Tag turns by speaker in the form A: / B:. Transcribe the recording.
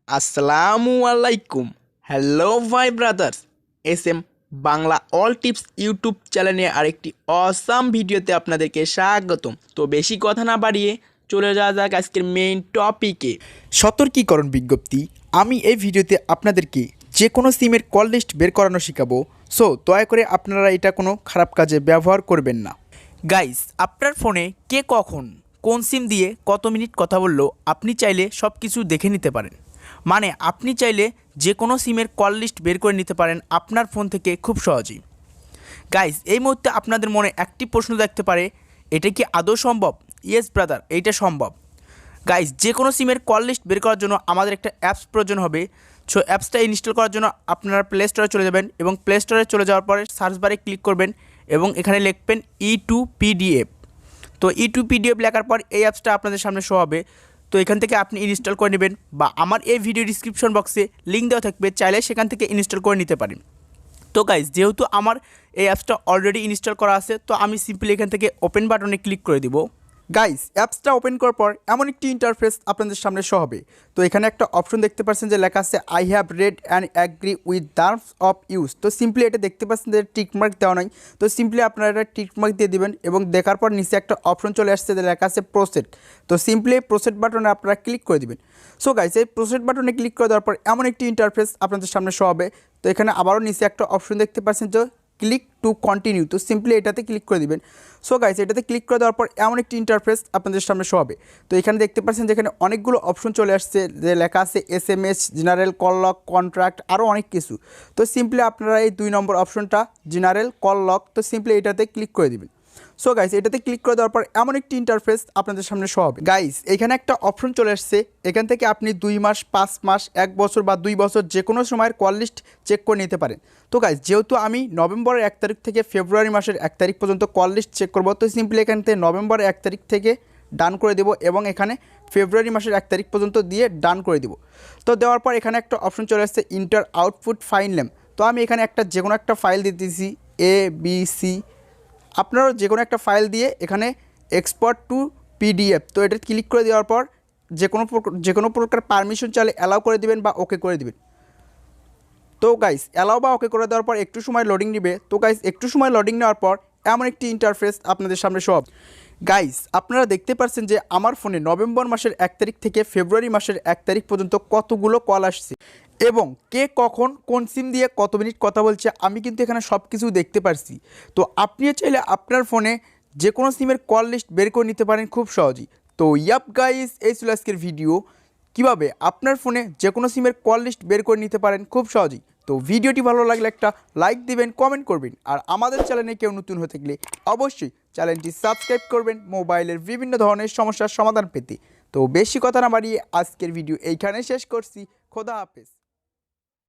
A: আসসালামু আলাইকুম। হ্যালো ভাই brothers, S M Bangla all tips YouTube চ্যানেলে আরেকটি অসাম ভিডিওতে আপনাদেরকে স্বাগতম। তো বেশি কথা না বাড়িয়ে চলে যাওয়া যাক আজকের মেইন টপিকে।
B: সতর্কীকরণ বিজ্ঞপ্তি। আমি এই ভিডিওতে আপনাদেরকে যে কোনো সিমের কল লিস্ট বের করানো শেখাবো। সো দয়া করে আপনারা এটা কোনো খারাপ কাজে ব্যবহার করবেন না। গাইস, আপনার ফোনে কে কখন কোন সিম দিয়ে কত মিনিট কথা বললো আপনি চাইলে সব কিছু দেখে নিতে পারেন। মানে আপনি চাইলে যে কোনো সিমের কল লিস্ট বের করে নিতে পারেন আপনার ফোন থেকে খুব সহজেই। গাইস, এই মুহূর্তে আপনাদের মনে একটি প্রশ্ন থাকতে পারে, এটা কি আদৌ সম্ভব? ইয়েস ব্রাদার, এইটা সম্ভব। গাইস, যে কোনো সিমের কল লিস্ট বের করার জন্য আমাদের একটা অ্যাপস প্রয়োজন হবে। সো অ্যাপসটা ইনস্টল করার জন্য আপনারা প্লে স্টোরে চলে যাবেন এবং প্লে স্টোরে চলে যাওয়ার পরে সার্চ বারে ক্লিক করবেন এবং এখানে লিখবেন E2PDF। তো E2PDF লেখার পর এই অ্যাপসটা আপনাদের সামনে শো হবে। তো এখান থেকে আপনি ইনস্টল করে নেবেন বা আমার এই ভিডিও ডিসক্রিপশন বক্সে লিঙ্ক দেওয়া থাকবে, চাইলে সেখান থেকে ইনস্টল করে নিতে পারেন। তো গাইস, যেহেতু আমার এই অ্যাপসটা অলরেডি ইনস্টল করা আছে, তো আমি সিম্পলি এখান থেকে ওপেন বাটনে ক্লিক করে দিব। গাইস, অ্যাপসটা ওপেন করার পর এমন একটি ইন্টারফেস আপনাদের সামনে শো হবে। তো এখানে একটা অপশন দেখতে পাচ্ছেন যে লেখা আছে I have read and agree with terms of use. তো সিম্পলি এটা দেখতে পাচ্ছেন যে টিকমার্ক দেওয়া নাই। তো সিম্পলি আপনারা এটা টিকমার্ক দিয়ে দিবেন এবং দেখার পর নিচে একটা অপশন চলে আসছে যে লেখা আছে প্রসেড। তো সিম্পলি এই প্রসেড বাটনে আপনারা ক্লিক করে দিবেন। সো গাইস, এই প্রসেড বাটনে ক্লিক করে দেওয়ার পর এমন একটি ইন্টারফেস আপনাদের সামনে শো হবে। তো এখানে আবারও নিচে একটা অপশন দেখতে পাচ্ছেন যে ক্লিক টু কন্টিনিউ। তো সিম্পলি এটাতে ক্লিক করে দিবেন। সো গাইস, এটাতে ক্লিক করে দেওয়ার পর এমন একটি ইন্টারফেস আপনাদের সামনে শো হবে। তো এখানে দেখতে পাচ্ছেন যেখানে অনেকগুলো অপশন চলে আসছে, যে লেখা আছে SMS, general call lock, contract, আরও অনেক কিছু। তো সিম্পলি আপনারা এই 2 নম্বর অপশনটা জেনারেল কল লক, তো সিম্পলি এটাতে ক্লিক করে দিবেন। সো গাইস, এটাতে ক্লিক করে দেওয়ার পর এমন একটি ইন্টারফেস আপনাদের সামনে শো হবে। গাইস, এখানে একটা অপশন চলে আসছে, এখান থেকে আপনি 2 মাস, 5 মাস, 1 বছর বা 2 বছর যে কোনো সময়ের কল লিস্ট চেক করে নিতে পারেন। তো গাইস, যেহেতু আমি নভেম্বরের 1 তারিখ থেকে ফেব্রুয়ারি মাসের 1 তারিখ পর্যন্ত কল লিস্ট চেক করবো, তো সিম্পলি এখান থেকে নভেম্বরের 1 তারিখ থেকে ডান করে দেবো এবং এখানে ফেব্রুয়ারি মাসের 1 তারিখ পর্যন্ত দিয়ে ডান করে দেবো। তো দেওয়ার পর এখানে একটা অপশন চলে আসছে ইন্টার আউটপুট ফাইল নেম। তো আমি এখানে যে কোনো একটা ফাইল দিতেছি ABC। আপনারাও যে কোনো একটা ফাইল দিয়ে এখানে এক্সপোর্ট টু PDF। তো এটা ক্লিক করে দেওয়ার পর যে কোনো প্রকার পারমিশন চাইলে অ্যালাউ করে দিবেন বা ওকে করে দিবেন। তো গাইস, অ্যালাউ বা ওকে করে দেওয়ার পর একটু সময় লোডিং নেবে। তো গাইস, একটু সময় লোডিং নেওয়ার পর এমন একটি ইন্টারফেস আপনাদের সামনে শো হবে। গাইস, আপনারা দেখতে পাচ্ছেন যে আমার ফোনে নভেম্বর মাসের 1 তারিখ থেকে ফেব্রুয়ারি মাসের 1 তারিখ পর্যন্ত কতগুলো কল আসছে এবং কে কখন কোন সিম দিয়ে কত মিনিট কথা বলছে আমি কিন্তু এখানে সব কিছু দেখতে পারছি। তো আপনিও চাইলে আপনার ফোনে যে কোনো সিমের কল লিস্ট বের করে নিতে পারেন খুব সহজেই। তো ইয়াপ গাইস, এই ছিল আজকের ভিডিও, কীভাবে আপনার ফোনে যে কোনো সিমের কল লিস্ট বের করে নিতে পারেন খুব সহজেই। তো ভিডিওটি ভালো লাগলে একটা লাইক দিবেন, কমেন্ট করবেন, আর আমাদের চ্যানেলে কেউ নতুন হয়ে থাকলে অবশ্যই চ্যানেলটি সাবস্ক্রাইব করবেন মোবাইলের বিভিন্ন ধরনের সমস্যার সমাধান পেতে। তো বেশি কথা না বাড়িয়ে আজকের ভিডিও এইখানে শেষ করছি। খোদা হাফেজ।